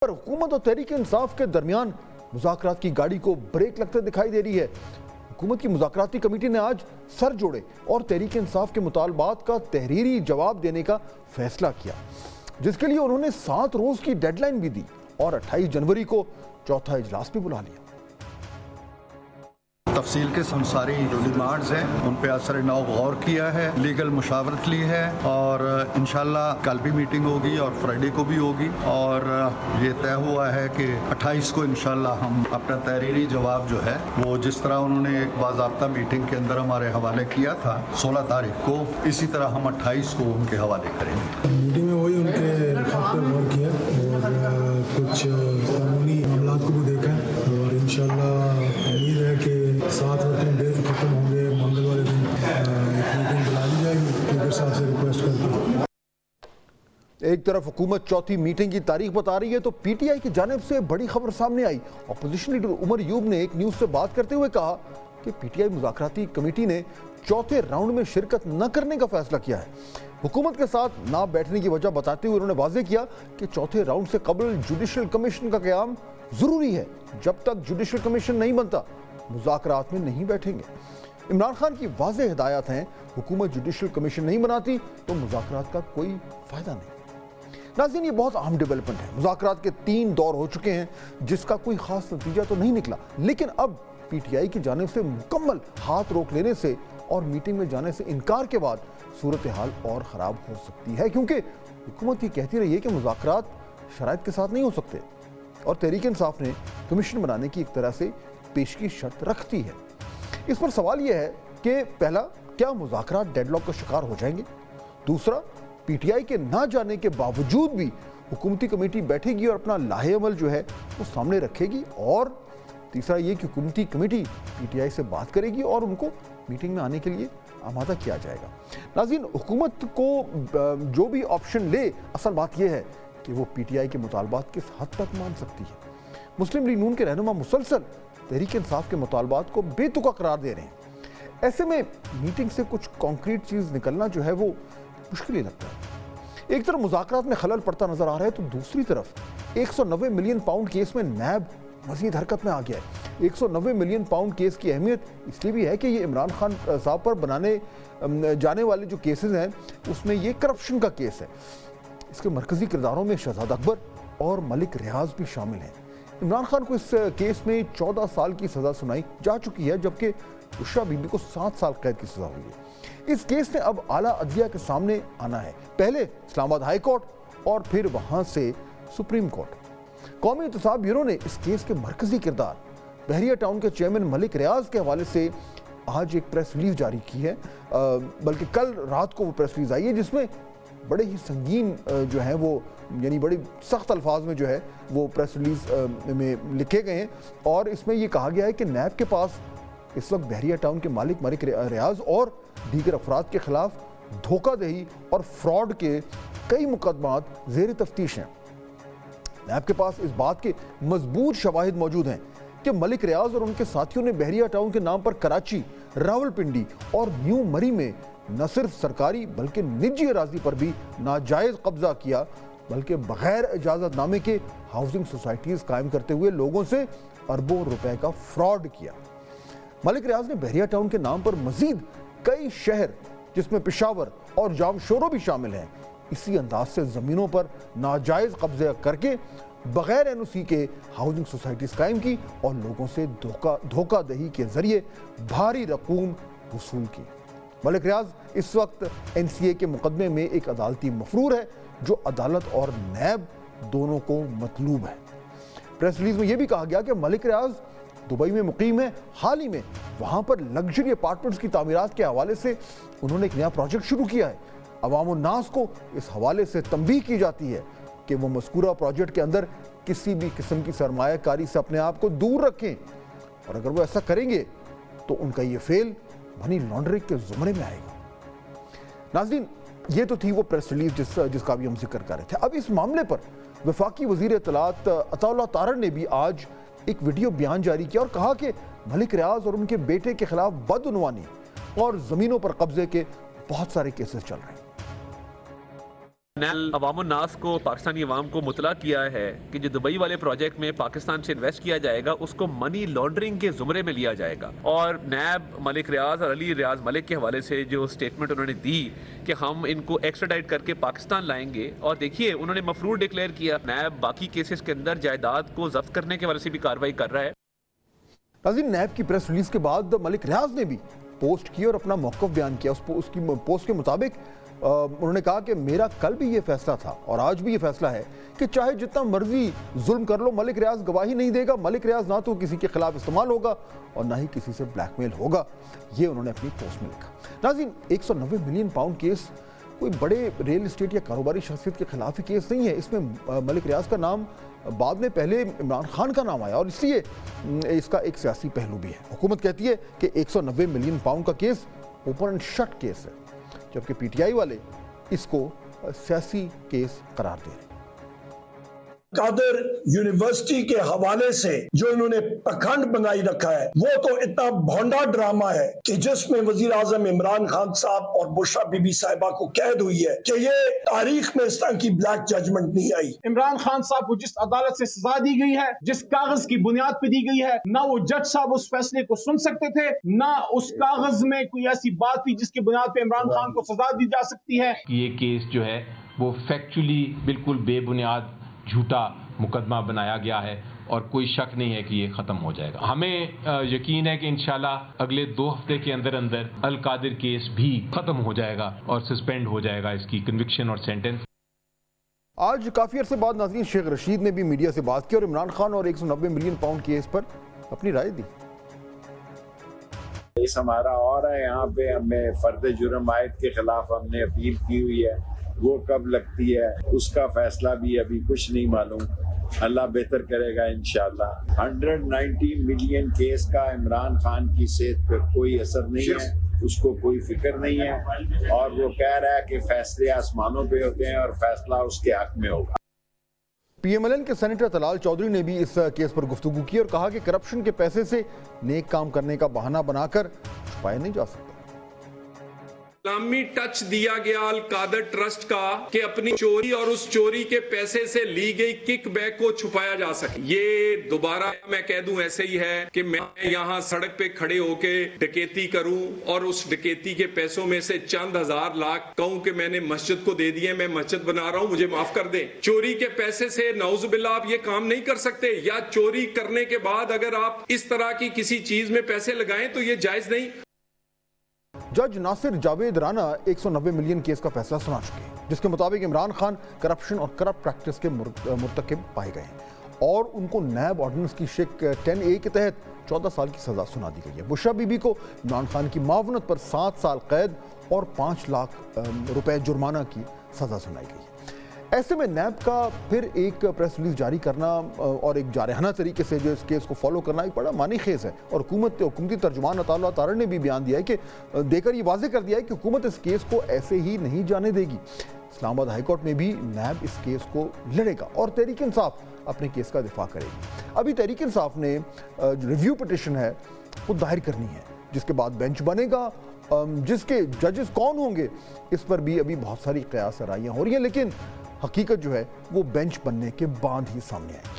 پر حکومت اور تحریک انصاف کے درمیان مذاکرات کی گاڑی کو بریک لگتے دکھائی دے رہی ہے۔ حکومت کی مذاکراتی کمیٹی نے آج سر جوڑے اور تحریک انصاف کے مطالبات کا تحریری جواب دینے کا فیصلہ کیا، جس کے لیے انہوں نے 7 روز کی ڈیڈ لائن بھی دی اور 28 جنوری کو چوتھا اجلاس بھی بلا لیا۔ تفصیل کے ساری جو ڈیمانڈز ہیں ان پہ اثر نو غور کیا ہے، لیگل مشاورت لی ہے اور انشاءاللہ کل بھی میٹنگ ہوگی اور فرائیڈے کو بھی ہوگی، اور یہ طے ہوا ہے کہ 28 کو انشاءاللہ ہم اپنا تحریری جواب جو ہے وہ جس طرح انہوں نے ایک باضابطہ میٹنگ کے اندر ہمارے حوالے کیا تھا 16 تاریخ کو، اسی طرح ہم 28 کو ان کے حوالے کریں گے۔ میٹنگ میں وہی ان کے خط پر غور کیا اور کچھ قانونی معاملات کو بھی دیکھا اور انشاءاللہ امید ہے کہ 7 ورکنگ ڈیز ختم ہوں گے، منگل والے دن ایک میٹنگ بلا لی جائے گی اسپیکر صاحب سے ریکویسٹ کرتے۔ ایک طرف حکومت چوتھی میٹنگ کی تاریخ بتا رہی ہے تو پی ٹی آئی کی جانب سے بڑی خبر سامنے آئی۔ اپوزیشن لیڈر عمر ایوب نے ایک نیوز سے بات کرتے ہوئے کہا کہ پی ٹی آئی مذاکراتی کمیٹی نے چوتھے راؤنڈ میں شرکت نہ کرنے کا فیصلہ کیا ہے۔ حکومت کے ساتھ نہ بیٹھنے کی وجہ بتاتے ہوئے انہوں نے واضح کیا کہ چوتھے راؤنڈ سے قبل جوڈیشل کمیشن کا قیام ضروری ہے، جب تک جوڈیشل کمیشن نہیں بنتا مذاکرات میں نہیں بیٹھیں گے۔ عمران خان کی واضح ہدایات ہیں، حکومت جوڈیشل کمیشن نہیں بناتی تو مذاکرات کا کوئی فائدہ نہیں۔ ناظرین، یہ بہت اہم ڈیولپمنٹ ہے۔ مذاکرات کے 3 دور ہو چکے ہیں جس کا کوئی خاص نتیجہ تو نہیں نکلا، لیکن اب پی ٹی آئی کی جانب سے مکمل ہاتھ روک لینے سے اور میٹنگ میں جانے سے انکار کے بعد صورتحال اور خراب ہو سکتی ہے، کیونکہ حکومت یہ کہتی رہی ہے کہ مذاکرات شرائط کے ساتھ نہیں ہو سکتے اور تحریک انصاف نے کمیشن بنانے کی ایک طرح سے پیش کی شرط رکھتی ہے۔ اس پر سوال یہ ہے کہ پہلا، کیا مذاکرات ڈیڈ لاک کا شکار ہو جائیں گے؟ دوسرا، پی ٹی آئی کے نہ جانے کے باوجود بھی حکومتی کمیٹی بیٹھے گی اور اپنا لاہے عمل جو ہے وہ سامنے رکھے گی؟ اور تیسرا یہ کہ حکومتی کمیٹی پی ٹی آئی سے بات کرے گی اور ان کو میٹنگ میں آنے کے لیے آمادہ کیا جائے گا۔ ناظرین، حکومت کو جو بھی آپشن لے، اصل بات یہ ہے کہ وہ پی ٹی آئی کے مطالبات کس حد تک مان سکتی ہے۔ مسلم لیگ نون کے رہنما مسلسل تحریک انصاف کے مطالبات کو بے تکا قرار دے رہے ہیں۔ ایسے میں میٹنگ سے کچھ کانکریٹ چیز نکلنا جو ہے وہ مشکل ہی لگتا ہے۔ ایک طرف مذاکرات میں خلل پڑتا نظر آ رہا ہے تو دوسری طرف 190 ملین پاؤنڈ کیس میں نیب مزید حرکت میں آ گیا ہے۔ 190 ملین پاؤنڈ کیس کی اہمیت اس لیے بھی ہے کہ یہ عمران خان صاحب پر بنانے جانے والے جو کیسز ہیں اس میں یہ کرپشن کا کیس ہے۔ اس کے مرکزی کرداروں میں شہزادہ اکبر اور ملک ریاض بھی شامل ہیں۔ عمران خان کو اس کیس میں 14 سال کی سزا سنائی جا چکی ہے، جبکہ عشرہ بی بی کو 7 سال قید کی سزا ہوئی ہے۔ اس کیس نے اب اعلیٰ عدلیہ کے سامنے آنا ہے، پہلے اسلام آباد ہائی کورٹ اور پھر وہاں سے سپریم کورٹ۔ قومی احتساب بیورو نے اس کیس کے مرکزی کردار بحریہ ٹاؤن کے چیئرمین ملک ریاض کے حوالے سے آج ایک پریس ریلیز جاری کی ہے، بلکہ کل رات کو وہ پریس ریلیز آئی ہے جس میں بڑے ہی سنگین جو ہیں وہ یعنی بڑے سخت الفاظ میں جو ہے وہ پریس ریلیز میں لکھے گئے ہیں، اور اس میں یہ کہا گیا ہے کہ نیب کے پاس اس وقت بحریہ ٹاؤن کے مالک ملک ریاض اور دیگر افراد کے خلاف دھوکہ دہی اور فراڈ کے کئی مقدمات زیر تفتیش ہیں۔ نیب کے پاس اس بات کے مضبوط شواہد موجود ہیں کہ ملک ریاض اور ان کے ساتھیوں نے بحریہ ٹاؤن کے نام پر کراچی، راولپنڈی اور نیو مری میں نہ صرف سرکاری بلکہ نجی اراضی پر بھی ناجائز قبضہ کیا، بلکہ بغیر اجازت نامے کے ہاؤسنگ سوسائٹیز قائم کرتے ہوئے لوگوں سے اربوں روپے کا فراڈ کیا۔ ملک ریاض نے بحریہ ٹاؤن کے نام پر مزید کئی شہر جس میں پشاور اور جام شورو بھی شامل ہیں اسی انداز سے زمینوں پر ناجائز قبضہ کر کے بغیر این او سی کے ہاؤسنگ سوسائٹیز قائم کی اور لوگوں سے دھوکہ دہی کے ذریعے بھاری رقوم وصول کی۔ ملک ریاض اس وقت این سی اے کے مقدمے میں ایک عدالتی مفرور ہے جو عدالت اور نیب دونوں کو مطلوب ہے۔ پریس ریلیز میں یہ بھی کہا گیا کہ ملک ریاض دبئی میں مقیم ہے، حال ہی میں وہاں پر لگژری اپارٹمنٹس کی تعمیرات کے حوالے سے انہوں نے ایک نیا پروجیکٹ شروع کیا ہے۔ عوام الناس کو اس حوالے سے تنبیہ کی جاتی ہے کہ وہ مذکورہ پروجیکٹ کے اندر کسی بھی قسم کی سرمایہ کاری سے اپنے آپ کو دور رکھیں، اور اگر وہ ایسا کریں گے تو ان کا یہ فعل منی لانڈرنگ کے زمرے میں آئے گا۔ ناظرین، یہ تو تھی وہ پریس ریلیز جس کا بھی ہم ذکر کر رہے تھے۔ اب اس معاملے پر وفاقی وزیر اطلاعات عطا اللہ تارڑ نے بھی آج ایک ویڈیو بیان جاری کیا اور کہا کہ ملک ریاض اور ان کے بیٹے کے خلاف بدعنوانی اور زمینوں پر قبضے کے بہت سارے کیسز چل رہے ہیں۔ نیب عوام الناس کو، پاکستانی عوام کو مطلع کیا ہے کہ جو دبئی والے پروجیکٹ میں پاکستان سے انویسٹ کیا جائے گا اس کو منی لانڈرنگ کے زمرے میں لیا جائے گا. اور نیب ملک ریاض اور علی ریاض ملک کے حوالے سے جو سٹیٹمنٹ انہوں نے دی کہ ہم ان کو ایکسٹراڈائٹ کر کے پاکستان لائیں گے، اور دیکھیے انہوں نے مفرور ڈکلیئر کیا. نیب باقی کیسز کے اندر جائیداد کو ضبط کرنے کے حوالے سے بھی کارروائی کر رہا ہے. ناظرین، نیب کی پریس ریلیز کے بعد ملک ریاض نے بھی پوسٹ کی اور اپنا موقف بیان کیا. اس کی پوسٹ کے مطابق انہوں نے کہا کہ میرا کل بھی یہ فیصلہ تھا اور آج بھی یہ فیصلہ ہے کہ چاہے جتنا مرضی ظلم کر لو، ملک ریاض گواہی نہیں دے گا. ملک ریاض نہ تو کسی کے خلاف استعمال ہوگا اور نہ ہی کسی سے بلیک میل ہوگا. یہ انہوں نے اپنی پوسٹ میں لکھا. ناظرین، 190 ملین پاؤنڈ کیس کوئی بڑے ریل اسٹیٹ یا کاروباری شخصیت کے خلاف ہی کیس نہیں ہے. اس میں ملک ریاض کا نام بعد میں پہلے عمران خان کا نام آیا اور اس لیے اس کا ایک سیاسی پہلو بھی ہے. حکومت کہتی ہے کہ 190 ملین پاؤنڈ کا case open and shut case ہے، جبکہ پی ٹی آئی والے اس کو سیاسی کیس قرار دے رہے ہیں. قادر یونیورسٹی کے حوالے سے جو انہوں نے پکھنڈ بنائی رکھا ہے وہ تو اتنا بھونڈا ڈرامہ ہے کہ جس میں وزیر اعظم عمران خان صاحب اور بشرا بی بی صاحبہ کو قید ہوئی ہے کہ یہ تاریخ میں اس طرح کی بلیک ججمنٹ نہیں آئی. عمران خان صاحب کو جس عدالت سے سزا دی گئی ہے، جس کاغذ کی بنیاد پہ دی گئی ہے، نہ وہ جج صاحب اس فیصلے کو سن سکتے تھے، نہ اس کاغذ میں کوئی ایسی بات تھی جس کی بنیاد پہ عمران خان کو سزا دی جا سکتی ہے. یہ کیس جو ہے وہ فیکچولی بالکل بے بنیاد جھوٹا مقدمہ بنایا گیا ہے اور کوئی شک نہیں ہے کہ یہ ختم ہو جائے گا. ہمیں یقین ہے کہ انشاءاللہ اگلے 2 ہفتے کے اندر القادر کیس بھی ختم ہو جائے گا اور سسپینڈ ہو جائے گا اس کی کنوکشن اور سینٹنس. آج کافی عرصے بعد ناظرین شیخ رشید نے بھی میڈیا سے بات کی اور عمران خان اور 190 ملین پاؤنڈ کیس پر اپنی رائے دی. کیس ہمارا اور ہے، یہاں پہ ہمیں فرد جرم عائد کے خلاف ہم نے اپیل کی ہوئی ہے. وہ کب لگتی ہے اس کا فیصلہ بھی ابھی کچھ نہیں معلوم. اللہ بہتر کرے گا انشاءاللہ. 190 ملین کیس کا عمران خان کی صحت پہ کوئی اثر نہیں ہے، اس کو کوئی فکر نہیں ہے، اور وہ کہہ رہا ہے کہ فیصلے آسمانوں پہ ہوتے ہیں اور فیصلہ اس کے حق میں ہوگا. پی ایم ایل این کے سینیٹر طلال چودھری نے بھی اس کیس پر گفتگو کی اور کہا کہ کرپشن کے پیسے سے نیک کام کرنے کا بہانہ بنا کر چھپایا نہیں جا سکتا. اسلامی ٹچ دیا گیا القادر ٹرسٹ کا کہ اپنی چوری اور اس چوری کے پیسے سے لی گئی کک بیک کو چھپایا جا سکے. یہ دوبارہ میں کہہ دوں ایسے ہی ہے کہ میں یہاں سڑک پہ کھڑے ہو کے ڈکیتی کروں اور اس ڈکیتی کے پیسوں میں سے چند ہزار لاکھ کہوں کہ میں نے مسجد کو دے دیے، میں مسجد بنا رہا ہوں، مجھے معاف کر دیں. چوری کے پیسے سے نعوذ باللہ آپ یہ کام نہیں کر سکتے، یا چوری کرنے کے بعد اگر آپ اس طرح کی کسی چیز میں پیسے لگائیں تو یہ جائز نہیں. جج ناصر جاوید رانا 190 ملین کیس کا فیصلہ سنا چکے ہیں، جس کے مطابق عمران خان کرپشن اور کرپٹ پریکٹس کے مرتکب پائے گئے ہیں اور ان کو نیب آرڈیننس کی شک 10A کے تحت 14 سال کی سزا سنا دی گئی ہے. بشرا بی بی کو عمران خان کی معاونت پر 7 سال قید اور 5 لاکھ روپے جرمانہ کی سزا سنائی گئی. ایسے میں نیب کا پھر ایک پریس ریلیز جاری کرنا اور ایک جارحانہ طریقے سے جو اس کیس کو فالو کرنا ایک بڑا معنی خیز ہے، اور حکومتی ترجمان عطا اللہ تارڑ نے بھی بیان دیا ہے کہ دے کر یہ واضح کر دیا ہے کہ حکومت اس کیس کو ایسے ہی نہیں جانے دے گی. اسلام آباد ہائی کورٹ میں بھی نیب اس کیس کو لڑے گا اور تحریک انصاف اپنے کیس کا دفاع کرے گی. ابھی تحریک انصاف نے ریویو پٹیشن ہے وہ دائر کرنی ہے، جس کے بعد بینچ بنے گا. جس کے ججز کون ہوں گے اس پر بھی ابھی بہت ساری قیاس رائیاں ہو رہی ہیں، لیکن حقیقت جو ہے وہ بینچ بننے کے بعد ہی سامنے آئے گی.